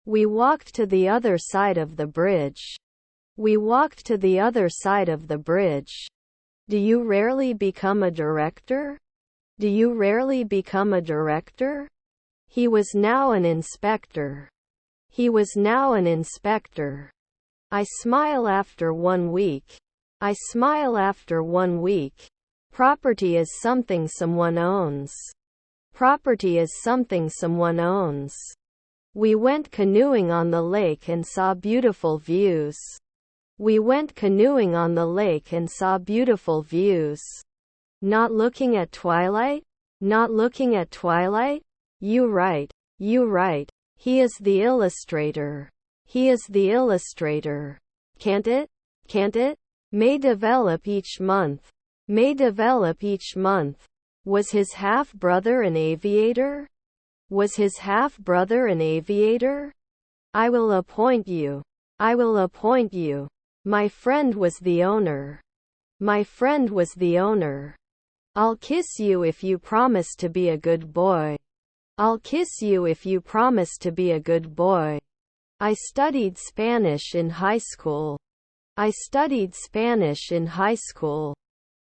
We walked to the other side of the bridge. We walked to the other side of the bridge. Do you rarely become a director? Do you rarely become a director? He was now an inspector. He was now an inspector. I smile after 1 week. I smile after 1 week. Property is something someone owns. Property is something someone owns. We went canoeing on the lake and saw beautiful views. We went canoeing on the lake and saw beautiful views. Not looking at twilight? Not looking at twilight? You right. You right. He is the illustrator. He is the illustrator. Can't it? Can't it? May develop each month. May develop each month. Was his half-brother an aviator? Was his half-brother an aviator? I will appoint you. I will appoint you. My friend was the owner. My friend was the owner. I'll kiss you if you promise to be a good boy. I'll kiss you if you promise to be a good boy. I studied Spanish in high school. I studied Spanish in high school.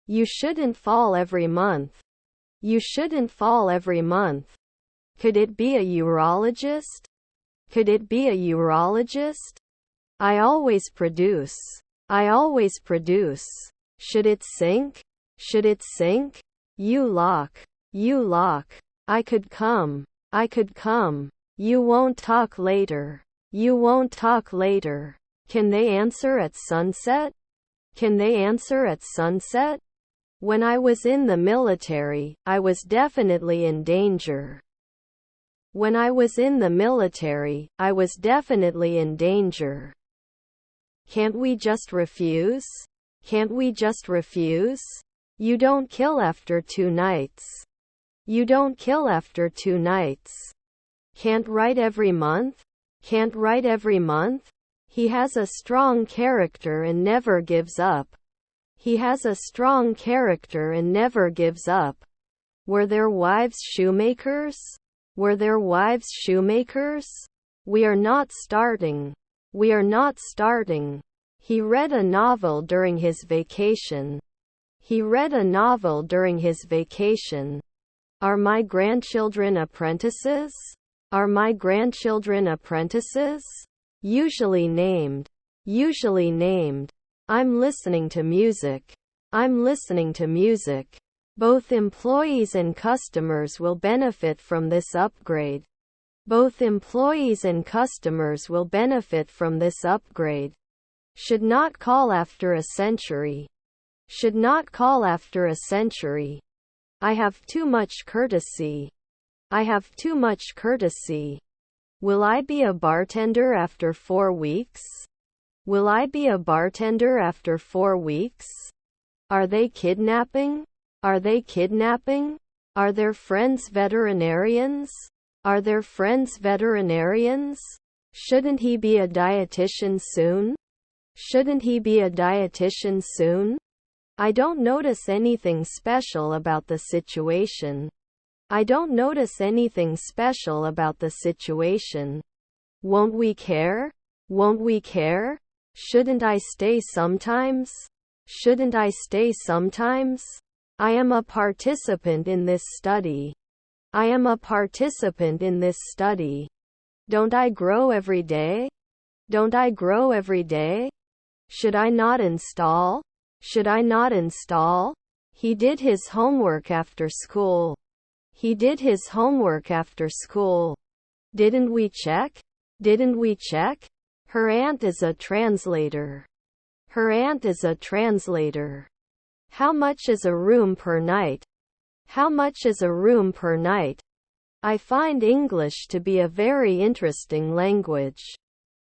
You shouldn't fall every month. You shouldn't fall every month. Could it be a urologist? Could it be a urologist? I always produce. I always produce. Should it sink? Should it sink? You lock. You lock. I could come. I could come. You won't talk later. You won't talk later. Can they answer at sunset? Can they answer at sunset? When I was in the military, I was definitely in danger. When I was in the military, I was definitely in danger. Can't we just refuse? Can't we just refuse? You don't kill after 2 nights. You don't kill after 2 nights. Can't write every month? Can't write every month? He has a strong character and never gives up. He has a strong character and never gives up. Were their wives shoemakers? Were their wives shoemakers? We are not starting. We are not starting. He read a novel during his vacation. He read a novel during his vacation. Are my grandchildren apprentices? Are my grandchildren apprentices? Usually named. Usually named. I'm listening to music. I'm listening to music. Both employees and customers will benefit from this upgrade. Both employees and customers will benefit from this upgrade. Should not call after a century. Should not call after a century. I have too much courtesy. I have too much courtesy. Will I be a bartender after 4 weeks? Will I be a bartender after 4 weeks? Are they kidnapping? Are they kidnapping? Are their friends veterinarians? Are their friends veterinarians? Shouldn't he be a dietitian soon? Shouldn't he be a dietitian soon? I don't notice anything special about the situation. I don't notice anything special about the situation. Won't we care? Won't we care? Shouldn't I stay sometimes? Shouldn't I stay sometimes? I am a participant in this study. I am a participant in this study. Don't I grow every day? Don't I grow every day? Should I not install? Should I not install? He did his homework after school. He did his homework after school. Didn't we check? Didn't we check? Her aunt is a translator. Her aunt is a translator. How much is a room per night? How much is a room per night? I find English to be a very interesting language.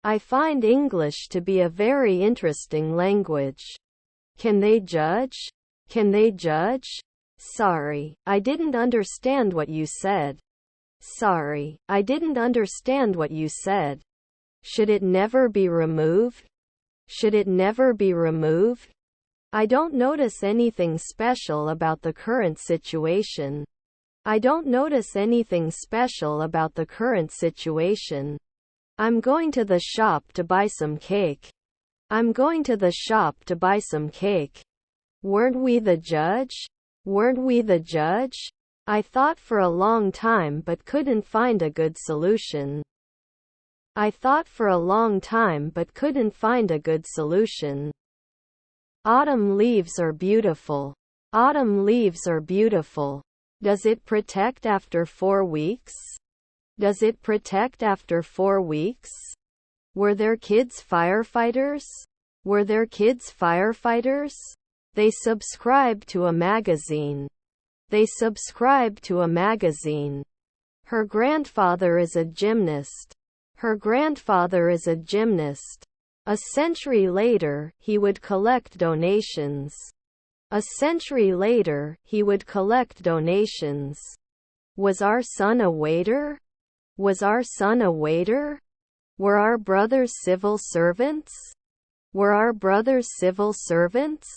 I find English to be a very interesting language. Can they judge? Can they judge? Sorry, I didn't understand what you said. Sorry, I didn't understand what you said. Should it never be removed? Should it never be removed? I don't notice anything special about the current situation. I don't notice anything special about the current situation. I'm going to the shop to buy some cake. I'm going to the shop to buy some cake. Weren't we the judge? Weren't we the judge? I thought for a long time but couldn't find a good solution. I thought for a long time but couldn't find a good solution. Autumn leaves are beautiful. Autumn leaves are beautiful. Does it protect after 4 weeks? Does it protect after 4 weeks? Were there kids firefighters? Were there kids firefighters? They subscribe to a magazine. They subscribe to a magazine. Her grandfather is a gymnast. Her grandfather is a gymnast. A century later, he would collect donations. A century later, he would collect donations. Was our son a waiter? Was our son a waiter? Were our brothers civil servants? Were our brothers civil servants?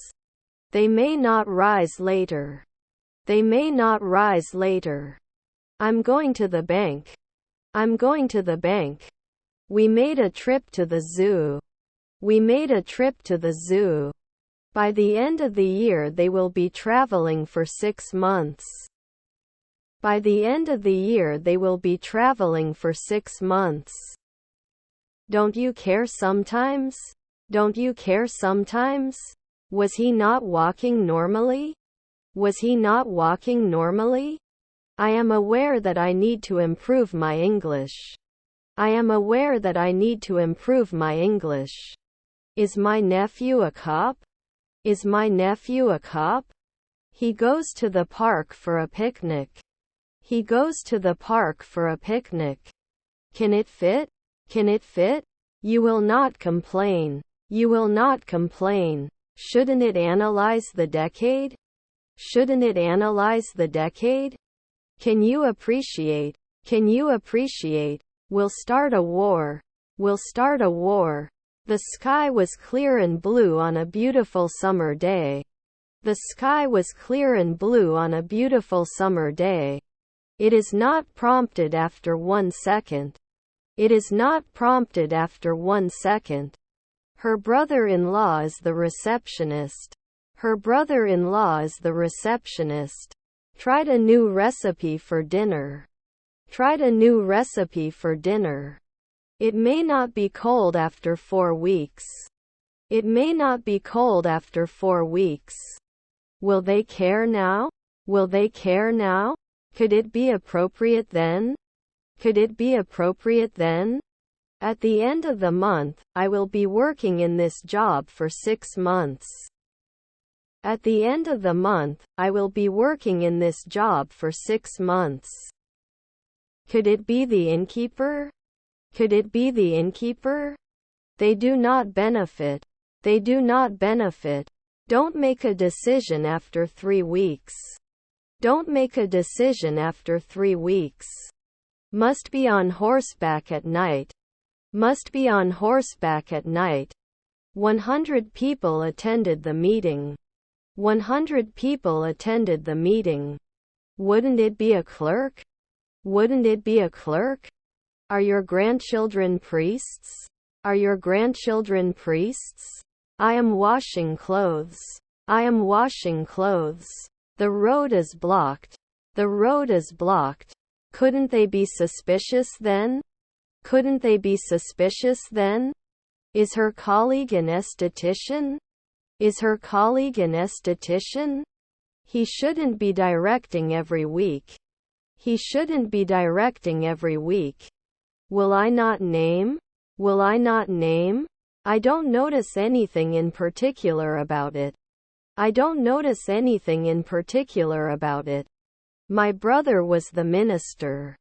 They may not rise later. They may not rise later. I'm going to the bank. I'm going to the bank. We made a trip to the zoo. We made a trip to the zoo. By the end of the year they will be traveling for 6 months. By the end of the year they will be traveling for 6 months. Don't you care sometimes? Don't you care sometimes? Was he not walking normally? Was he not walking normally? I am aware that I need to improve my English. I am aware that I need to improve my English. Is my nephew a cop? Is my nephew a cop? He goes to the park for a picnic. He goes to the park for a picnic. Can it fit? Can it fit? You will not complain. You will not complain. Shouldn't it analyze the decade? Shouldn't it analyze the decade? Can you appreciate? Can you appreciate? We'll start a war. We'll start a war. The sky was clear and blue on a beautiful summer day. The sky was clear and blue on a beautiful summer day. It is not prompted after 1 second. It is not prompted after 1 second. Her brother-in-law is the receptionist. Her brother-in-law is the receptionist. Tried a new recipe for dinner. Tried a new recipe for dinner. It may not be cold after 4 weeks. It may not be cold after 4 weeks. Will they care now? Will they care now? Could it be appropriate then? Could it be appropriate then? At the end of the month, I will be working in this job for 6 months. At the end of the month, I will be working in this job for 6 months. Could it be the innkeeper? Could it be the innkeeper? They do not benefit. They do not benefit. Don't make a decision after 3 weeks. Don't make a decision after 3 weeks. Must be on horseback at night. Must be on horseback at night. 100 people attended the meeting. 100 people attended the meeting. Wouldn't it be a clerk? Wouldn't it be a clerk? Are your grandchildren priests? Are your grandchildren priests? I am washing clothes. I am washing clothes. The road is blocked. The road is blocked. Couldn't they be suspicious then? Couldn't they be suspicious then? Is her colleague an esthetician? Is her colleague an esthetician? He shouldn't be directing every week. He shouldn't be directing every week. Will I not name? Will I not name? I don't notice anything in particular about it. I don't notice anything in particular about it. My brother was the minister.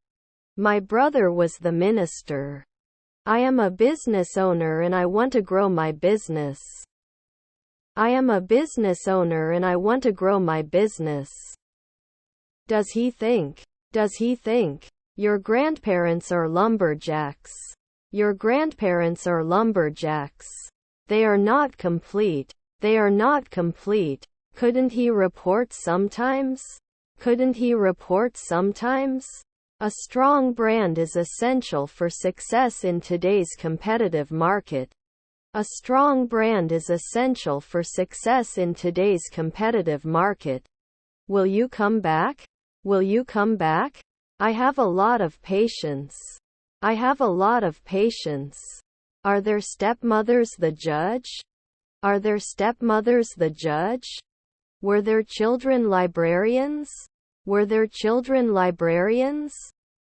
My brother was the minister. I am a business owner and I want to grow my business. I am a business owner and I want to grow my business. Does he think? Does he think? Your grandparents are lumberjacks. Your grandparents are lumberjacks. They are not complete. They are not complete. Couldn't he report sometimes? Couldn't he report sometimes? A strong brand is essential for success in today's competitive market. A strong brand is essential for success in today's competitive market. Will you come back? Will you come back? I have a lot of patience. I have a lot of patience. Are their stepmothers the judge? Are their stepmothers the judge? Were their children librarians? Were their children librarians?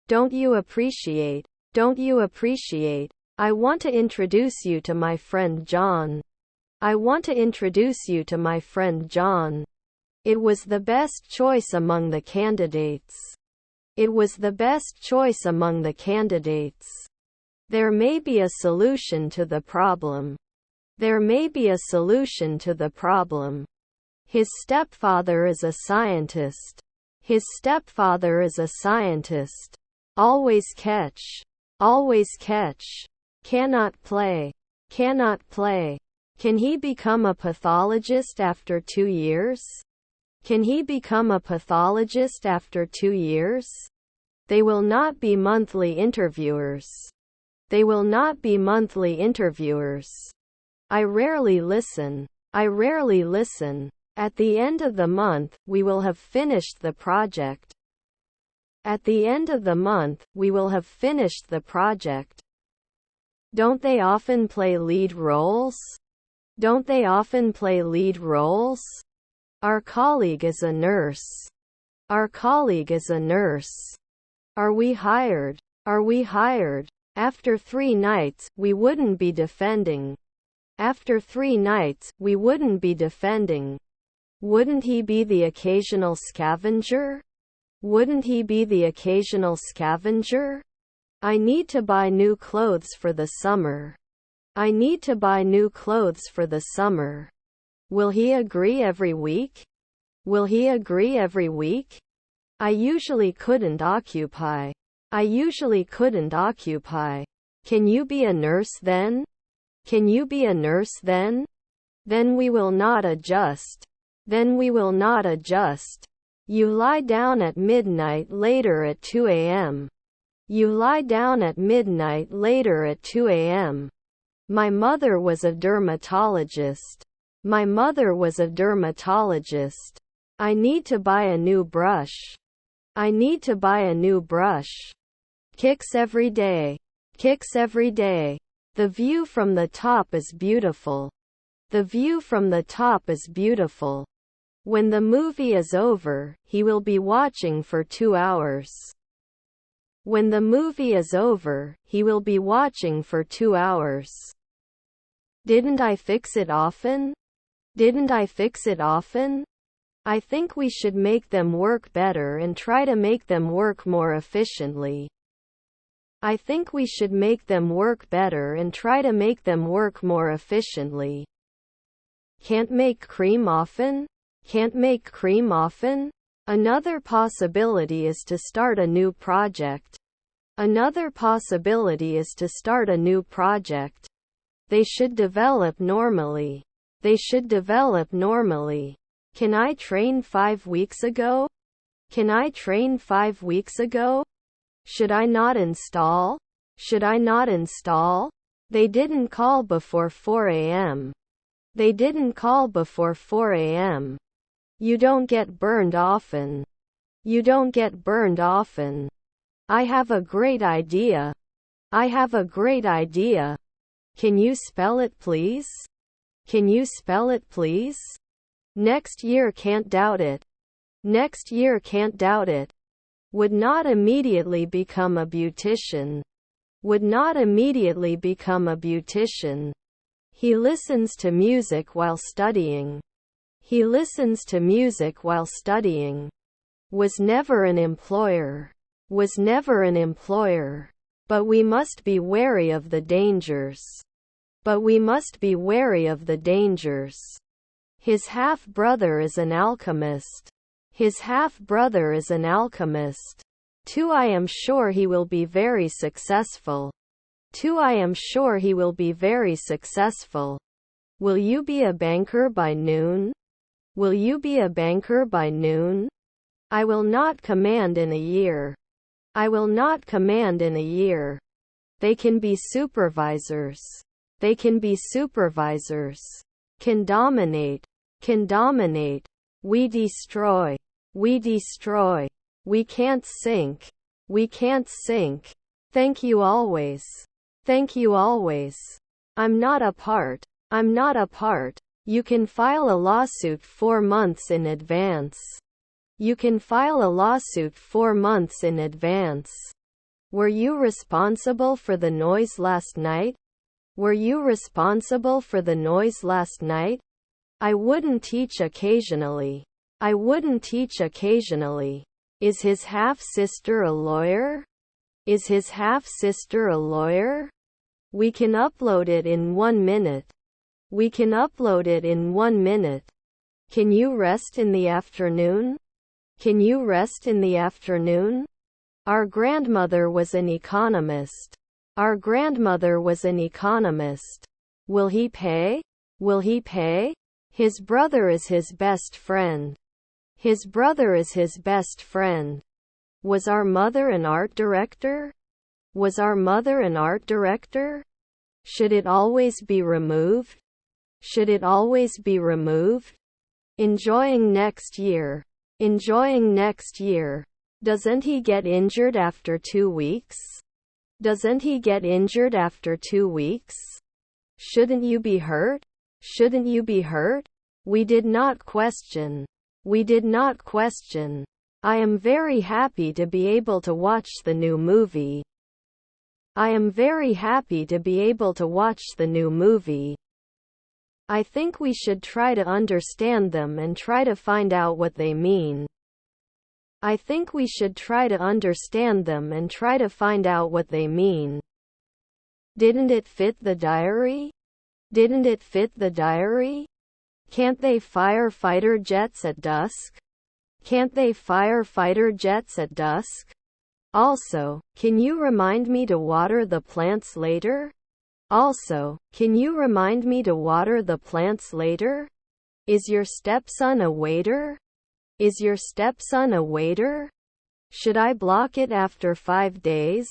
Don't you appreciate? Don't you appreciate? I want to introduce you to my friend John. I want to introduce you to my friend John. It was the best choice among the candidates. It was the best choice among the candidates. There may be a solution to the problem. There may be a solution to the problem. His stepfather is a scientist. His stepfather is a scientist. Always catch. Always catch. Cannot play. Cannot play. Can he become a pathologist after 2 years? Can he become a pathologist after 2 years? They will not be monthly interviewers. They will not be monthly interviewers. I rarely listen. I rarely listen. At the end of the month, we will have finished the project. At the end of the month, we will have finished the project. Don't they often play lead roles? Don't they often play lead roles? Our colleague is a nurse. Our colleague is a nurse. Are we hired? Are we hired? After 3 nights, we wouldn't be defending. After 3 nights, we wouldn't be defending. Wouldn't he be the occasional scavenger? Wouldn't he be the occasional scavenger? I need to buy new clothes for the summer. I need to buy new clothes for the summer. Will he agree every week? Will he agree every week? I usually couldn't occupy. I usually couldn't occupy. Can you be a nurse then? Can you be a nurse then? Then we will not adjust. Then we will not adjust. You lie down at midnight later at 2 a.m. You lie down at midnight later at 2 a.m. My mother was a dermatologist. My mother was a dermatologist. I need to buy a new brush. I need to buy a new brush. Kicks every day. Kicks every day. The view from the top is beautiful. The view from the top is beautiful. When the movie is over, he will be watching for 2 hours. When the movie is over, he will be watching for 2 hours. Didn't I fix it often? Didn't I fix it often? I think we should make them work better and try to make them work more efficiently. I think we should make them work better and try to make them work more efficiently. Can't make cream often? Can't make cream often? Another possibility is to start a new project. Another possibility is to start a new project. They should develop normally. They should develop normally. Can I train 5 weeks ago? Can I train 5 weeks ago? Should I not install? Should I not install? They didn't call before 4 a.m. They didn't call before 4 a.m. You don't get burned often. You don't get burned often. I have a great idea. I have a great idea. Can you spell it please? Can you spell it please? Next year can't doubt it. Next year can't doubt it. Would not immediately become a beautician. Would not immediately become a beautician. He listens to music while studying. He listens to music while studying. Was never an employer. Was never an employer. But we must be wary of the dangers. But we must be wary of the dangers. His half-brother is an alchemist. His half-brother is an alchemist. 2 I am sure he will be very successful. 2 I am sure he will be very successful. Will you be a banker by noon? Will you be a banker by noon? I will not command in a year. I will not command in a year. They can be supervisors. They can be supervisors. Can dominate. Can dominate. We destroy. We destroy. We can't sink. We can't sink. Thank you always. Thank you always. I'm not a part. I'm not a part. You can file a lawsuit 4 months in advance. You can file a lawsuit 4 months in advance. Were you responsible for the noise last night? Were you responsible for the noise last night? I wouldn't teach occasionally. I wouldn't teach occasionally. Is his half-sister a lawyer? Is his half-sister a lawyer? We can upload it in 1 minute. We can upload it in 1 minute. Can you rest in the afternoon? Can you rest in the afternoon? Our grandmother was an economist. Our grandmother was an economist. Will he pay? Will he pay? His brother is his best friend. His brother is his best friend. Was our mother an art director? Was our mother an art director? Should it always be removed? Should it always be removed? Enjoying next year. Enjoying next year. Doesn't he get injured after 2 weeks? Doesn't he get injured after 2 weeks? Shouldn't you be hurt? Shouldn't you be hurt? We did not question. We did not question. I am very happy to be able to watch the new movie. I am very happy to be able to watch the new movie. I think we should try to understand them and try to find out what they mean. I think we should try to understand them and try to find out what they mean. Didn't it fit the diary? Didn't it fit the diary? Can't they fire fighter jets at dusk? Can't they fire fighter jets at dusk? Also, can you remind me to water the plants later? Also, can you remind me to water the plants later? Is your stepson a waiter? Is your stepson a waiter? Should I block it after 5 days?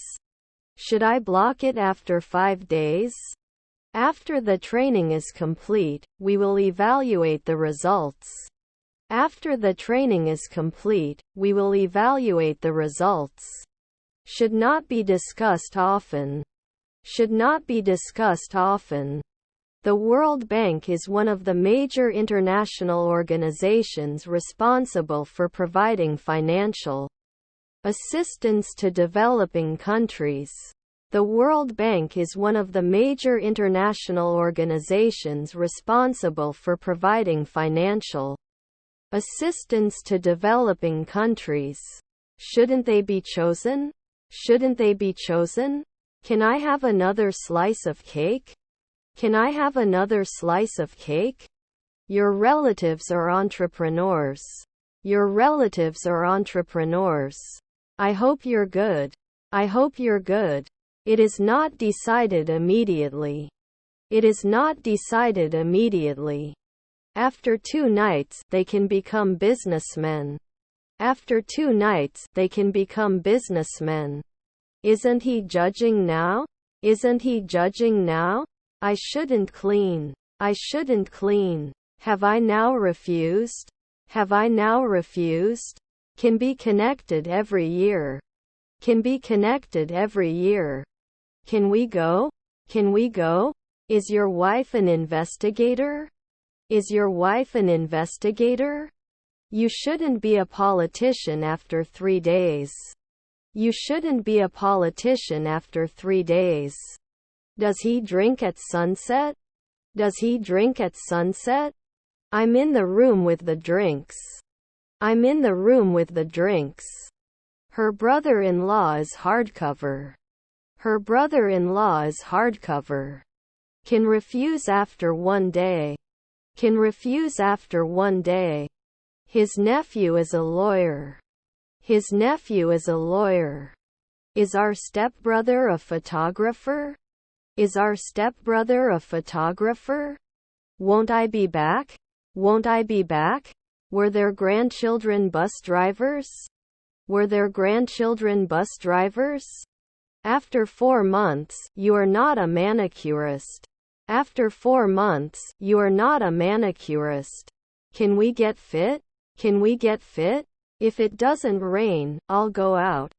Should I block it after 5 days? After the training is complete, we will evaluate the results. After the training is complete, we will evaluate the results. Should not be discussed often. Should not be discussed often. The World Bank is one of the major international organizations responsible for providing financial assistance to developing countries. The World Bank is one of the major international organizations responsible for providing financial assistance to developing countries. Shouldn't they be chosen? Shouldn't they be chosen? Can I have another slice of cake? Can I have another slice of cake? Your relatives are entrepreneurs. Your relatives are entrepreneurs. I hope you're good. I hope you're good. It is not decided immediately. It is not decided immediately. After 2 nights, they can become businessmen. After 2 nights, they can become businessmen. Isn't he judging now? Isn't he judging now? I shouldn't clean. I shouldn't clean. Have I now refused? Have I now refused? Can be connected every year. Can be connected every year. Can we go? Can we go? Is your wife an investigator? Is your wife an investigator? You shouldn't be a politician after 3 days. You shouldn't be a politician after 3 days. Does he drink at sunset? Does he drink at sunset? I'm in the room with the drinks. I'm in the room with the drinks. Her brother-in-law is hardcover. Her brother-in-law is hardcover. Can refuse after 1 day. Can refuse after 1 day. His nephew is a lawyer. His nephew is a lawyer. Is our stepbrother a photographer? Is our stepbrother a photographer? Won't I be back? Won't I be back? Were their grandchildren bus drivers? Were their grandchildren bus drivers? After 4 months, you are not a manicurist. After 4 months, you are not a manicurist. Can we get fit? Can we get fit? If it doesn't rain, I'll go out.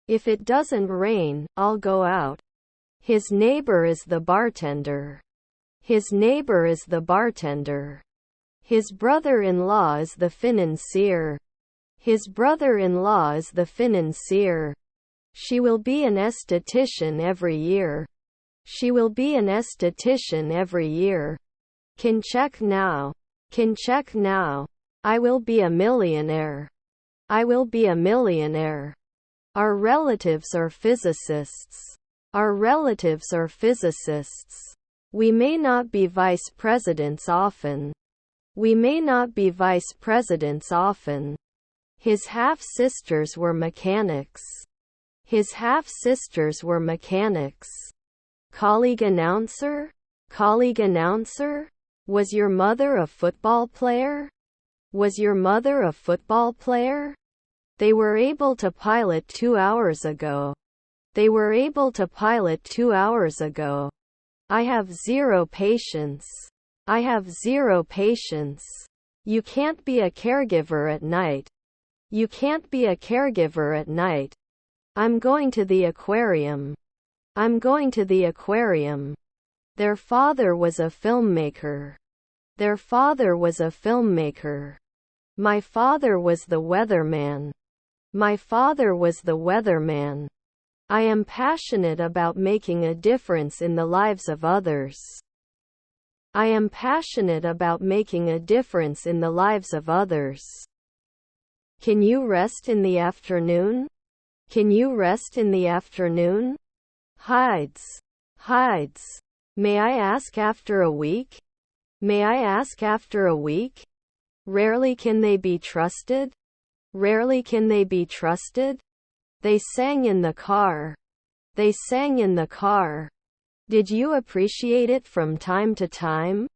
If it doesn't rain, I'll go out. His neighbor is the bartender. His neighbor is the bartender. His brother-in-law is the financier. His brother-in-law is the financier. She will be an esthetician every year. She will be an esthetician every year. Can check now. Can check now. I will be a millionaire. I will be a millionaire. Our relatives are physicists. Our relatives are physicists. We may not be vice presidents often. We may not be vice presidents often. His half-sisters were mechanics. His half-sisters were mechanics. Colleague announcer? Colleague announcer? Was your mother a football player? Was your mother a football player? They were able to pilot 2 hours ago. They were able to pilot 2 hours ago. I have zero patience. I have zero patience. You can't be a caregiver at night. You can't be a caregiver at night. I'm going to the aquarium. I'm going to the aquarium. Their father was a filmmaker. Their father was a filmmaker. My father was the weatherman. My father was the weatherman. I am passionate about making a difference in the lives of others. I am passionate about making a difference in the lives of others. Can you rest in the afternoon? Can you rest in the afternoon? Hides. Hides. May I ask after a week? May I ask after a week? Rarely can they be trusted? Rarely can they be trusted? They sang in the car. They sang in the car. Did you appreciate it from time to time?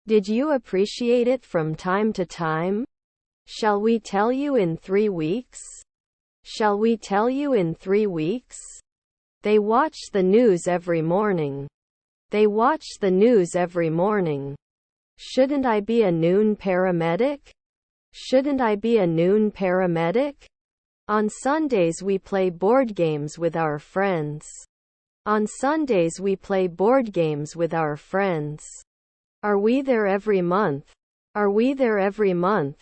Did you appreciate it from time to time? Shall we tell you in 3 weeks? Shall we tell you in 3 weeks? They watch the news every morning. They watch the news every morning. Shouldn't I be a noon paramedic? Shouldn't I be a noon paramedic? On Sundays we play board games with our friends. On Sundays we play board games with our friends. Are we there every month? Are we there every month?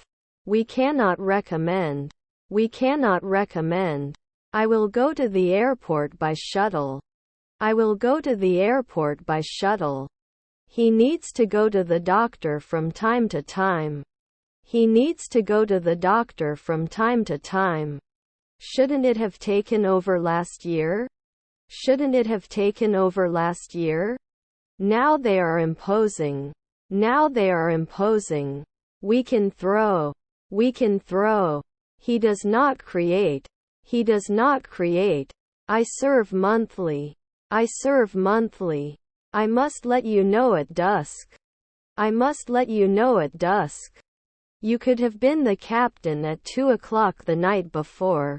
We cannot recommend. We cannot recommend. I will go to the airport by shuttle. I will go to the airport by shuttle. He needs to go to the doctor from time to time. He needs to go to the doctor from time to time. Shouldn't it have taken over last year? Shouldn't it have taken over last year? Now they are imposing. Now they are imposing. We can throw. We can throw. He does not create. He does not create. I serve monthly. I serve monthly. I must let you know at dusk. I must let you know at dusk. You could have been the captain at 2 o'clock the night before.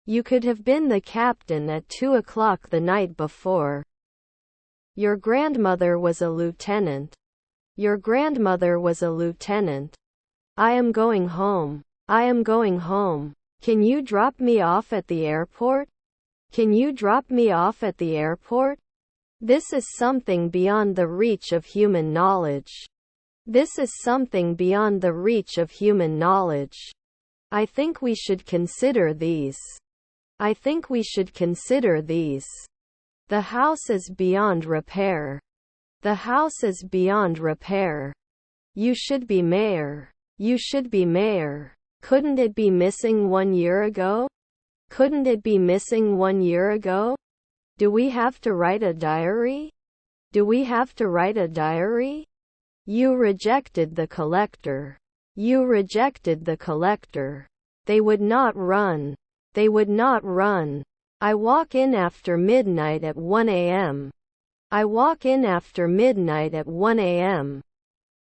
You could have been the captain at 2 o'clock the night before. Your grandmother was a lieutenant. Your grandmother was a lieutenant. I am going home. I am going home. Can you drop me off at the airport? Can you drop me off at the airport? This is something beyond the reach of human knowledge. This is something beyond the reach of human knowledge. I think we should consider these. I think we should consider these. The house is beyond repair. The house is beyond repair. You should be mayor. You should be mayor. Couldn't it be missing 1 year ago? Couldn't it be missing 1 year ago? Do we have to write a diary? Do we have to write a diary? You rejected the collector. You rejected the collector. They would not run. They would not run. I walk in after midnight at 1 a.m. I walk in after midnight at 1 a.m.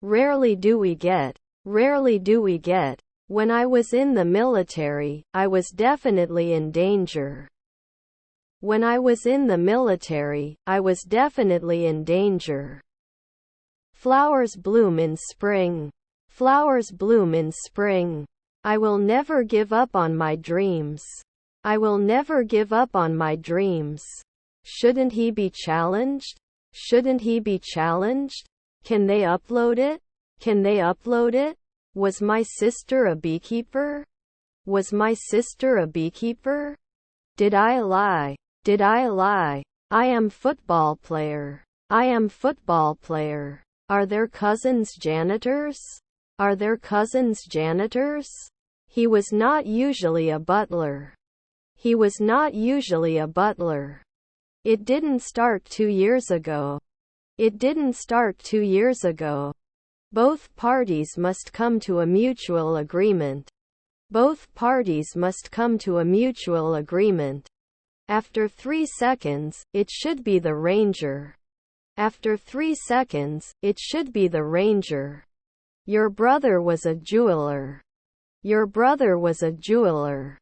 Rarely do we get When I was in the military, I was definitely in danger. When I was in the military, I was definitely in danger. Flowers bloom in spring. Flowers bloom in spring. I will never give up on my dreams. I will never give up on my dreams. Shouldn't he be challenged? Shouldn't he be challenged? Can they upload it? Can they upload it? Was my sister a beekeeper? Was my sister a beekeeper? Did I lie? Did I lie? I am football player. I am football player. Are their cousins janitors? Are their cousins janitors? He was not usually a butler. He was not usually a butler. It didn't start 2 years ago. It didn't start 2 years ago. Both parties must come to a mutual agreement. Both parties must come to a mutual agreement. After 3 seconds, it should be the ranger. After 3 seconds, it should be the ranger. Your brother was a jeweler. Your brother was a jeweler.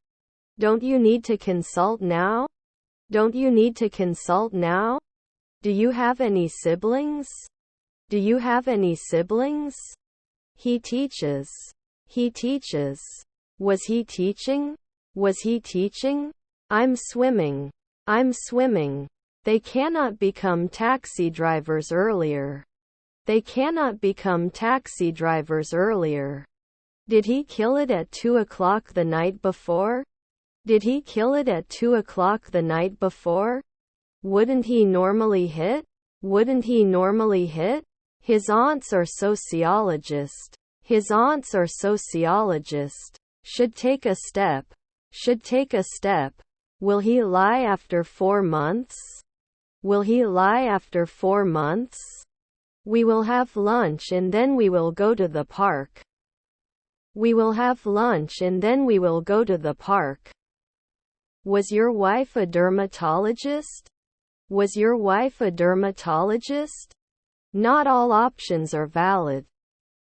Don't you need to consult now? Don't you need to consult now? Do you have any siblings? Do you have any siblings? He teaches. He teaches. Was he teaching? Was he teaching? I'm swimming. I'm swimming. They cannot become taxi drivers earlier. They cannot become taxi drivers earlier. Did he kill it at 2 o'clock the night before? Did he kill it at 2 o'clock the night before? Wouldn't he normally hit? Wouldn't he normally hit? His aunts are sociologists. His aunts are sociologists. Should take a step. Should take a step. Will he lie after 4 months? Will he lie after 4 months? We will have lunch and then we will go to the park. We will have lunch and then we will go to the park. Was your wife a dermatologist? Was your wife a dermatologist? Not all options are valid.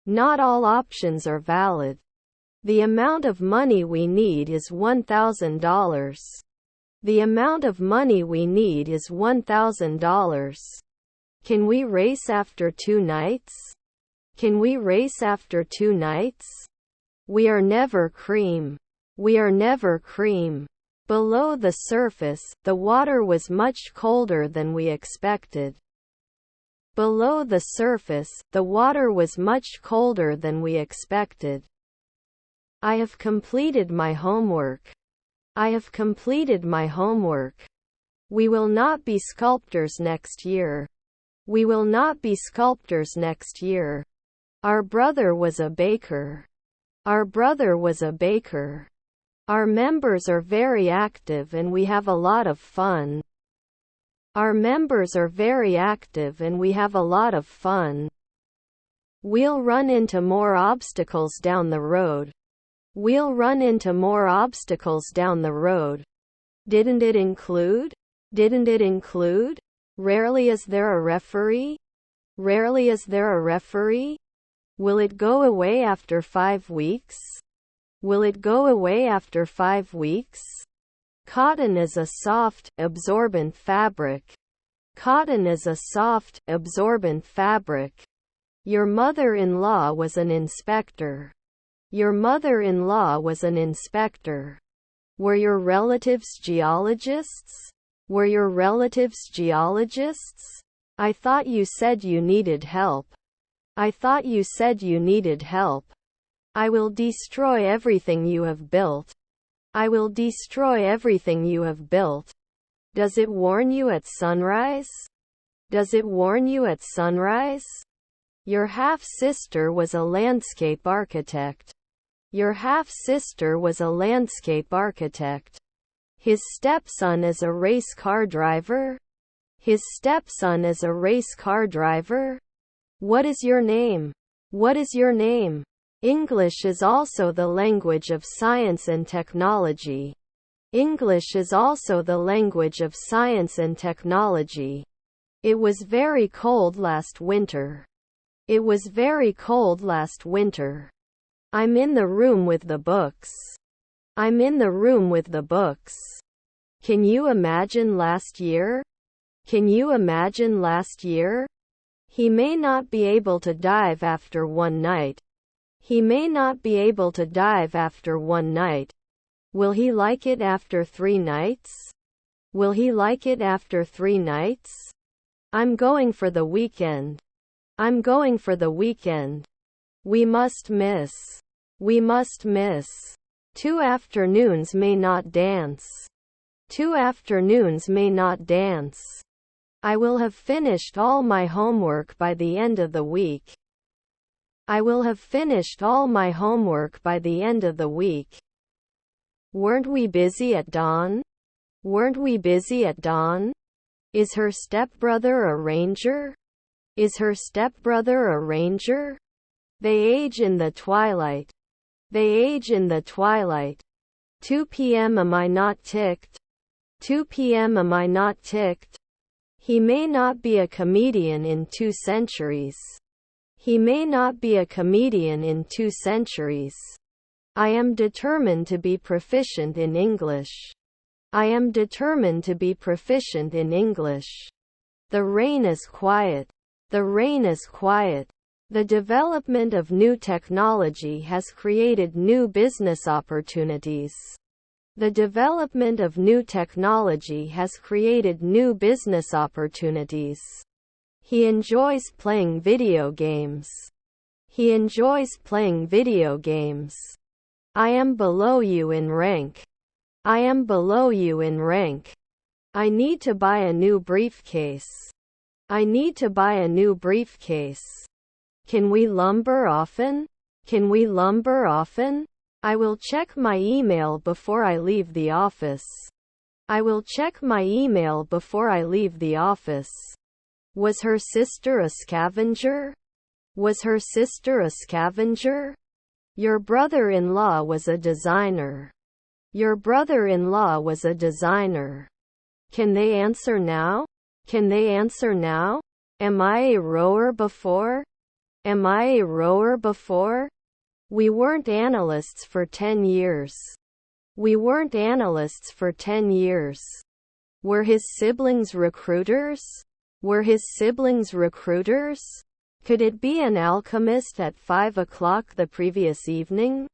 Not all options are valid. The amount of money we need is $1,000. The amount of money we need is $1,000. Can we race after 2 nights? Can we race after 2 nights? We are never cream. We are never cream. Below the surface, the water was much colder than we expected. Below the surface, the water was much colder than we expected. I have completed my homework. I have completed my homework. We will not be sculptors next year. We will not be sculptors next year. Our brother was a baker. Our brother was a baker. Our members are very active and we have a lot of fun. Our members are very active and we have a lot of fun. We'll run into more obstacles down the road. We'll run into more obstacles down the road. Didn't it include? Didn't it include? Rarely is there a referee? Rarely is there a referee? Will it go away after 5 weeks? Will it go away after 5 weeks? Cotton is a soft, absorbent fabric. Cotton is a soft, absorbent fabric. Your mother-in-law was an inspector. Your mother-in-law was an inspector. Were your relatives geologists? Were your relatives geologists? I thought you said you needed help. I thought you said you needed help. I will destroy everything you have built. I will destroy everything you have built. Does it warn you at sunrise? Does it warn you at sunrise? Your half-sister was a landscape architect. Your half-sister was a landscape architect. His stepson is a race car driver. His stepson is a race car driver. What is your name? What is your name? English is also the language of science and technology. English is also the language of science and technology. It was very cold last winter. It was very cold last winter. I'm in the room with the books. I'm in the room with the books. Can you imagine last year? Can you imagine last year? He may not be able to dive after one night. He may not be able to dive after one night. Will he like it after 3 nights? Will he like it after 3 nights? I'm going for the weekend. I'm going for the weekend. We must miss. We must miss. 2 afternoons may not dance. 2 afternoons may not dance. I will have finished all my homework by the end of the week. I will have finished all my homework by the end of the week. Weren't we busy at dawn? Weren't we busy at dawn? Is her stepbrother a ranger? Is her stepbrother a ranger? They age in the twilight. They age in the twilight. 2 p.m. Am I not ticked? 2 p.m. Am I not ticked? He may not be a comedian in 2 centuries. He may not be a comedian in 2 centuries. I am determined to be proficient in English. I am determined to be proficient in English. The rain is quiet. The rain is quiet. The development of new technology has created new business opportunities. The development of new technology has created new business opportunities. He enjoys playing video games. He enjoys playing video games. I am below you in rank. I am below you in rank. I need to buy a new briefcase. I need to buy a new briefcase. Can we lumber often? Can we lumber often? I will check my email before I leave the office. I will check my email before I leave the office. Was her sister a scavenger? Was her sister a scavenger? Your brother-in-law was a designer. Your brother-in-law was a designer. Can they answer now? Can they answer now? Am I a rower before? Am I a rower before? We weren't analysts for 10 years. We weren't analysts for 10 years. Were his siblings recruiters? Were his siblings recruiters? Could it be an alchemist at 5 o'clock the previous evening?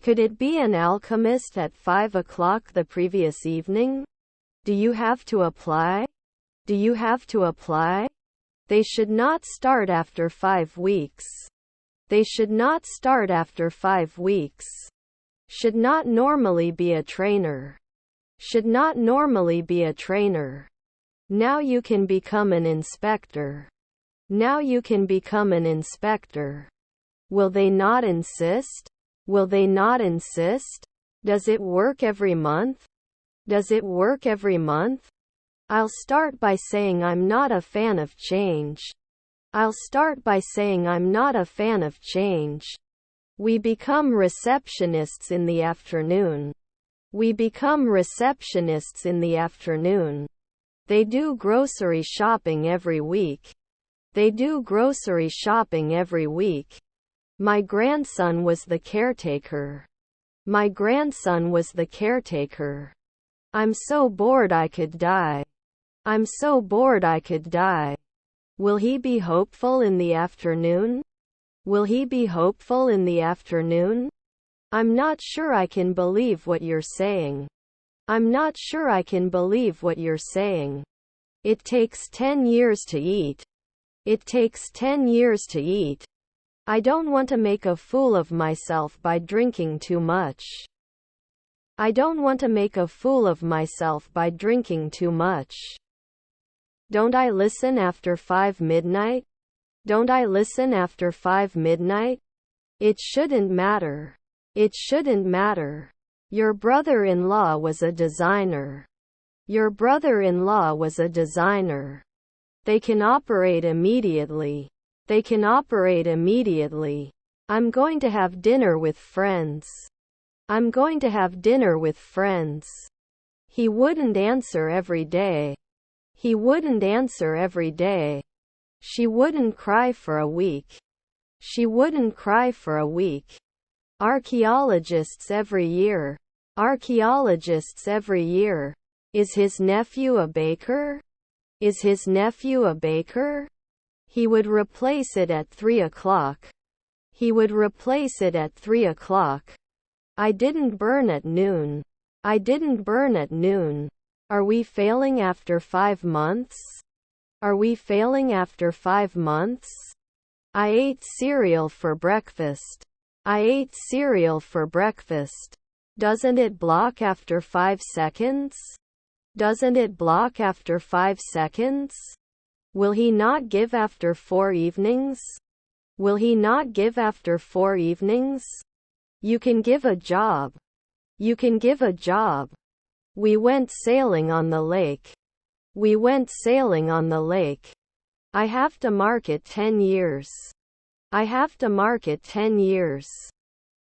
Could it be an alchemist at 5 o'clock the previous evening? Do you have to apply? Do you have to apply? They should not start after 5 weeks. They should not start after 5 weeks. Should not normally be a trainer. Should not normally be a trainer. Now you can become an inspector. Now you can become an inspector. Will they not insist? Will they not insist? Does it work every month? Does it work every month? I'll start by saying I'm not a fan of change. I'll start by saying I'm not a fan of change. We become receptionists in the afternoon. We become receptionists in the afternoon. They do grocery shopping every week. They do grocery shopping every week. My grandson was the caretaker. My grandson was the caretaker. I'm so bored I could die. I'm so bored I could die. Will he be hopeful in the afternoon? Will he be hopeful in the afternoon? I'm not sure I can believe what you're saying. I'm not sure I can believe what you're saying. It takes 10 years to eat. It takes 10 years to eat. I don't want to make a fool of myself by drinking too much. I don't want to make a fool of myself by drinking too much. Don't I listen after 5 midnight? Don't I listen after 5 midnight? It shouldn't matter. It shouldn't matter. Your brother-in-law was a designer. Your brother-in-law was a designer. They can operate immediately. They can operate immediately. I'm going to have dinner with friends. I'm going to have dinner with friends. He wouldn't answer every day. He wouldn't answer every day. She wouldn't cry for a week. She wouldn't cry for a week. Archaeologists every year. Archaeologists every year. Is his nephew a baker? Is his nephew a baker? He would replace it at 3 o'clock. He would replace it at 3 o'clock. I didn't burn at noon. I didn't burn at noon. Are we failing after 5 months? Are we failing after 5 months? I ate cereal for breakfast. I ate cereal for breakfast. Doesn't it block after 5 seconds? Doesn't it block after 5 seconds? Will he not give after 4 evenings? Will he not give after 4 evenings? You can give a job. You can give a job. We went sailing on the lake. We went sailing on the lake. I have to mark it 10 years. I have to mark it 10 years.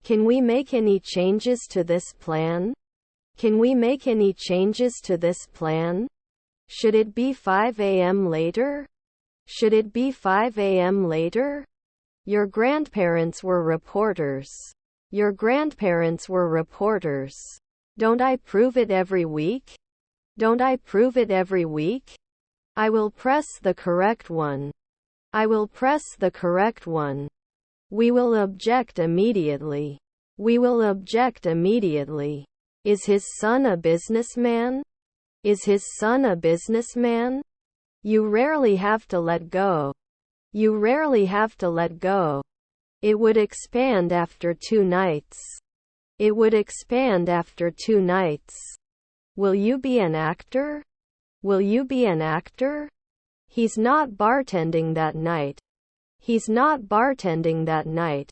Can we make any changes to this plan? Can we make any changes to this plan? Should it be 5 a.m. later? Should it be 5 a.m. later? Your grandparents were reporters. Your grandparents were reporters. Don't I prove it every week? Don't I prove it every week? I will press the correct one. I will press the correct one. We will object immediately. We will object immediately. Is his son a businessman? Is his son a businessman? You rarely have to let go. You rarely have to let go. It would expand after 2 nights. It would expand after 2 nights. Will you be an actor? Will you be an actor? He's not bartending that night. He's not bartending that night.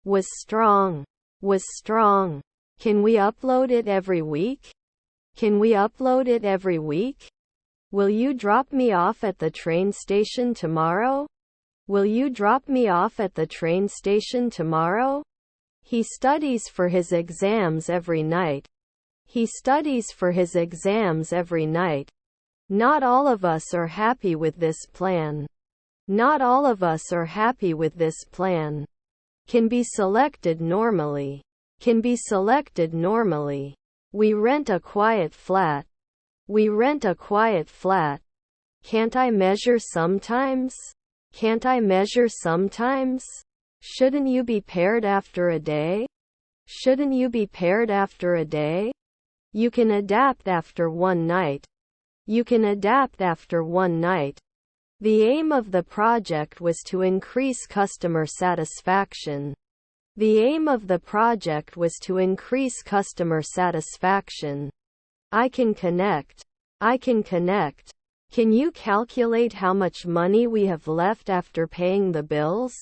Was strong. Was strong. Can we upload it every week? Can we upload it every week? Will you drop me off at the train station tomorrow? Will you drop me off at the train station tomorrow? He studies for his exams every night. He studies for his exams every night. Not all of us are happy with this plan. Not all of us are happy with this plan. Can be selected normally. Can be selected normally. We rent a quiet flat. We rent a quiet flat. Can't I measure sometimes? Can't I measure sometimes? Shouldn't you be paired after a day? Shouldn't you be paired after a day? You can adapt after 1 night. You can adapt after 1 night. The aim of the project was to increase customer satisfaction. The aim of the project was to increase customer satisfaction. I can connect. I can connect. Can you calculate how much money we have left after paying the bills?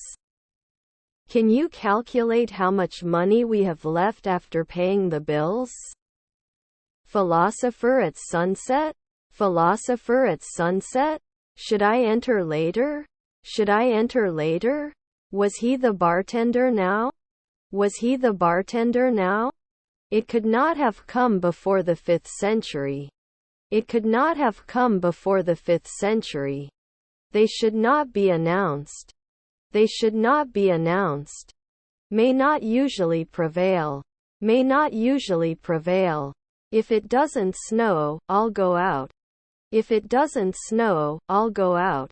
Can you calculate how much money we have left after paying the bills? Philosopher at sunset? Philosopher at sunset? Should I enter later? Should I enter later? Was he the bartender now? Was he the bartender now? It could not have come before the 5th century. It could not have come before the 5th century. They should not be announced. They should not be announced. May not usually prevail. May not usually prevail. If it doesn't snow, I'll go out. If it doesn't snow, I'll go out.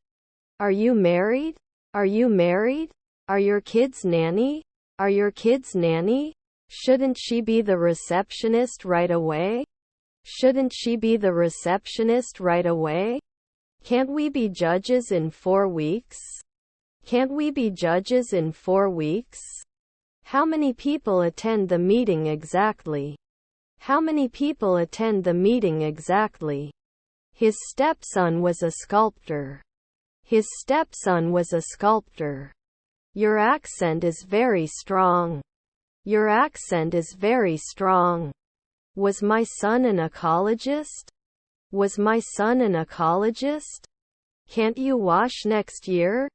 Are you married? Are you married? Are your kids nanny? Are your kids nanny? Shouldn't she be the receptionist right away? Shouldn't she be the receptionist right away? Can't we be judges in 4 weeks? Can't we be judges in 4 weeks? How many people attend the meeting exactly? How many people attend the meeting exactly? His stepson was a sculptor. His stepson was a sculptor. Your accent is very strong. Your accent is very strong. Was my son an ecologist? Was my son an ecologist? Can't you wash next year?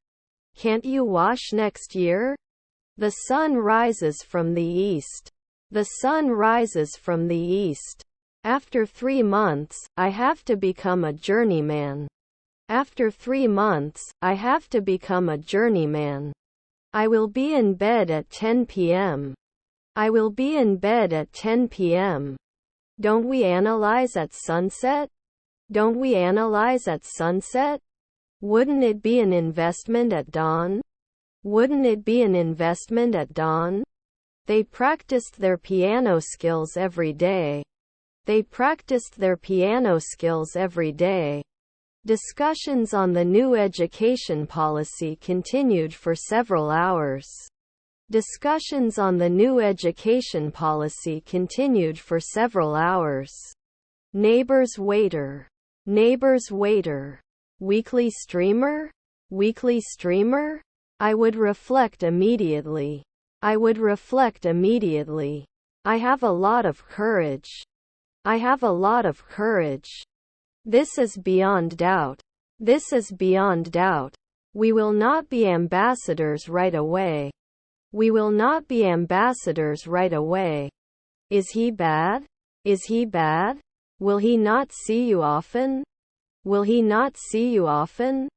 Can't you wash next year? The sun rises from the east. The sun rises from the east. After 3 months, I have to become a journeyman. After 3 months, I have to become a journeyman. I will be in bed at 10 p.m. I will be in bed at 10 p.m. Don't we analyze at sunset? Don't we analyze at sunset? Wouldn't it be an investment at dawn? Wouldn't it be an investment at dawn? They practiced their piano skills every day. They practiced their piano skills every day. Discussions on the new education policy continued for several hours. Discussions on the new education policy continued for several hours. Neighbor's waiter. Neighbor's waiter. Weekly streamer? Weekly streamer? I would reflect immediately. I would reflect immediately. I have a lot of courage. I have a lot of courage. This is beyond doubt. This is beyond doubt. We will not be ambassadors right away. We will not be ambassadors right away. Is he bad? Is he bad? Will he not see you often? Will he not see you often?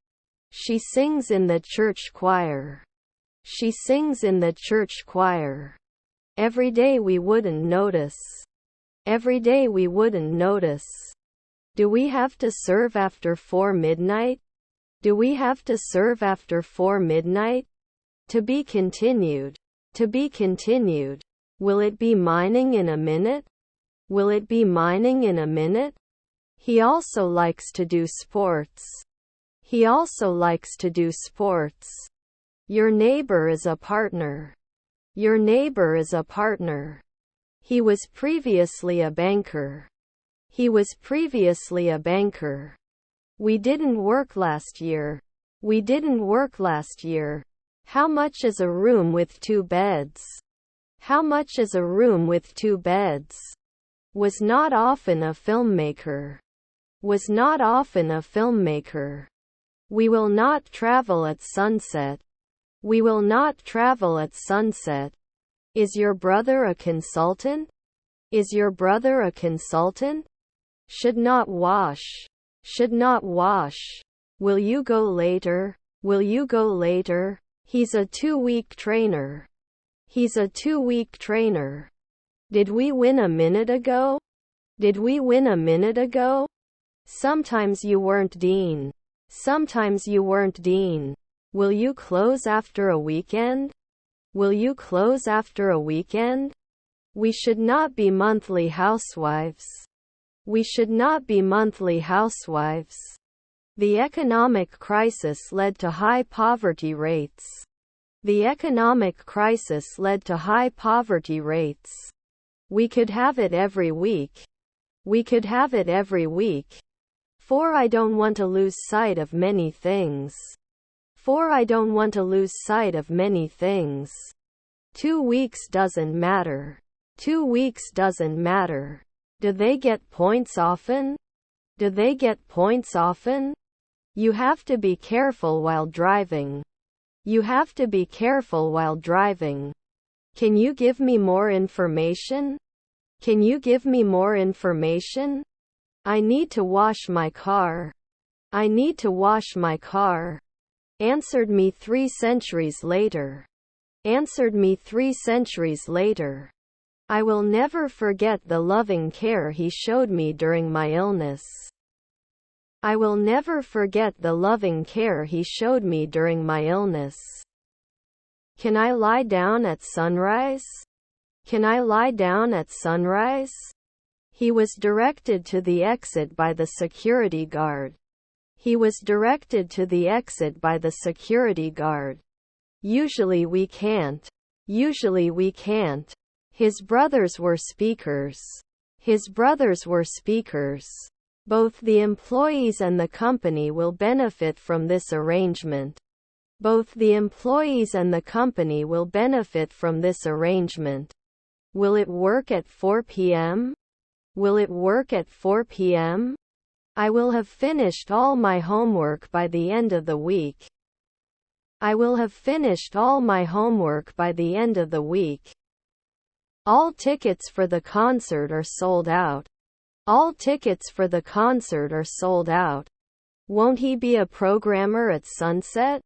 She sings in the church choir. She sings in the church choir. Every day we wouldn't notice. Every day we wouldn't notice. Do we have to serve after 4 midnight? Do we have to serve after 4 midnight? To be continued. To be continued. Will it be mining in a minute? Will it be mining in a minute? He also likes to do sports. He also likes to do sports. Your neighbor is a partner. Your neighbor is a partner. He was previously a banker. He was previously a banker. We didn't work last year. We didn't work last year. How much is a room with 2 beds? How much is a room with 2 beds? Was not often a filmmaker. Was not often a filmmaker. We will not travel at sunset. We will not travel at sunset. Is your brother a consultant? Is your brother a consultant? Should not wash. Should not wash. Will you go later? Will you go later? He's a 2-week trainer. He's a 2-week trainer. Did we win a minute ago? Did we win a minute ago? Sometimes you weren't Dean. Sometimes you weren't Dean. Will you close after a weekend? Will you close after a weekend? We should not be monthly housewives. We should not be monthly housewives. The economic crisis led to high poverty rates. The economic crisis led to high poverty rates. We could have it every week. We could have it every week. For I don't want to lose sight of many things. For I don't want to lose sight of many things. 2 weeks doesn't matter. 2 weeks doesn't matter. Do they get points often? Do they get points often? You have to be careful while driving. You have to be careful while driving. Can you give me more information? Can you give me more information? I need to wash my car. I need to wash my car. Answered me 3 centuries later. Answered me 3 centuries later. I will never forget the loving care he showed me during my illness. I will never forget the loving care he showed me during my illness. Can I lie down at sunrise? Can I lie down at sunrise? He was directed to the exit by the security guard. He was directed to the exit by the security guard. Usually we can't. Usually we can't. His brothers were speakers. His brothers were speakers. Both the employees and the company will benefit from this arrangement. Both the employees and the company will benefit from this arrangement. Will it work at 4 p.m.? Will it work at 4 p.m.? I will have finished all my homework by the end of the week. I will have finished all my homework by the end of the week. All tickets for the concert are sold out. All tickets for the concert are sold out. Won't he be a programmer at sunset?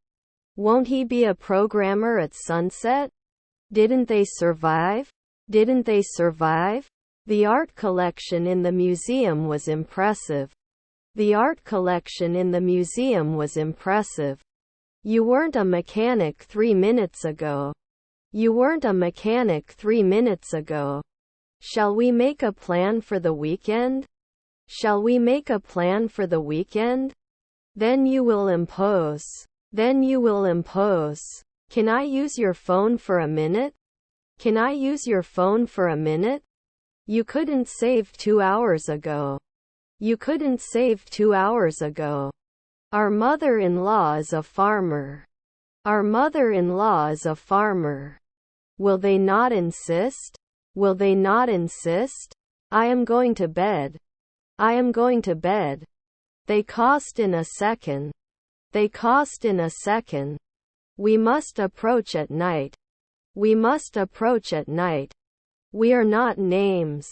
Won't he be a programmer at sunset? Didn't they survive? Didn't they survive? The art collection in the museum was impressive. The art collection in the museum was impressive. You weren't a mechanic 3 minutes ago. You weren't a mechanic 3 minutes ago. Shall we make a plan for the weekend? Shall we make a plan for the weekend? Then you will impose. Then you will impose. Can I use your phone for a minute? Can I use your phone for a minute? You couldn't save 2 hours ago. You couldn't save 2 hours ago. Our mother-in-law is a farmer. Our mother-in-law is a farmer. Will they not insist? Will they not insist? I am going to bed. I am going to bed. They cost in a second. They cost in a second. We must approach at night. We must approach at night. We are not names.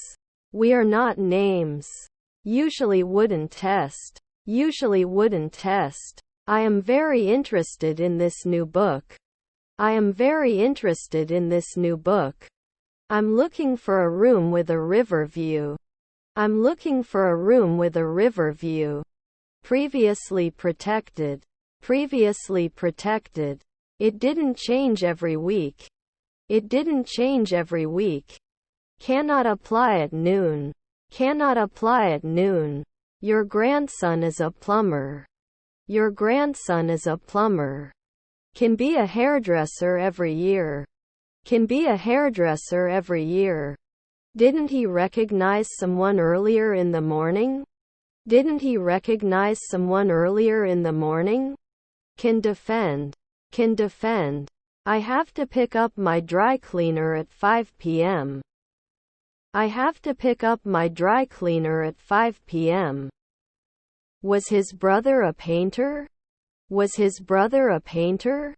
We are not names. Usually wouldn't test. Usually wouldn't test. I am very interested in this new book. I am very interested in this new book. I'm looking for a room with a river view. I'm looking for a room with a river view. Previously protected. Previously protected. It didn't change every week. It didn't change every week. Cannot apply at noon. Cannot apply at noon. Your grandson is a plumber. Your grandson is a plumber. Can be a hairdresser every year. Can be a hairdresser every year. Didn't he recognize someone earlier in the morning? Didn't he recognize someone earlier in the morning? Can defend. Can defend. I have to pick up my dry cleaner at 5 p.m. I have to pick up my dry cleaner at 5 p.m. Was his brother a painter? Was his brother a painter?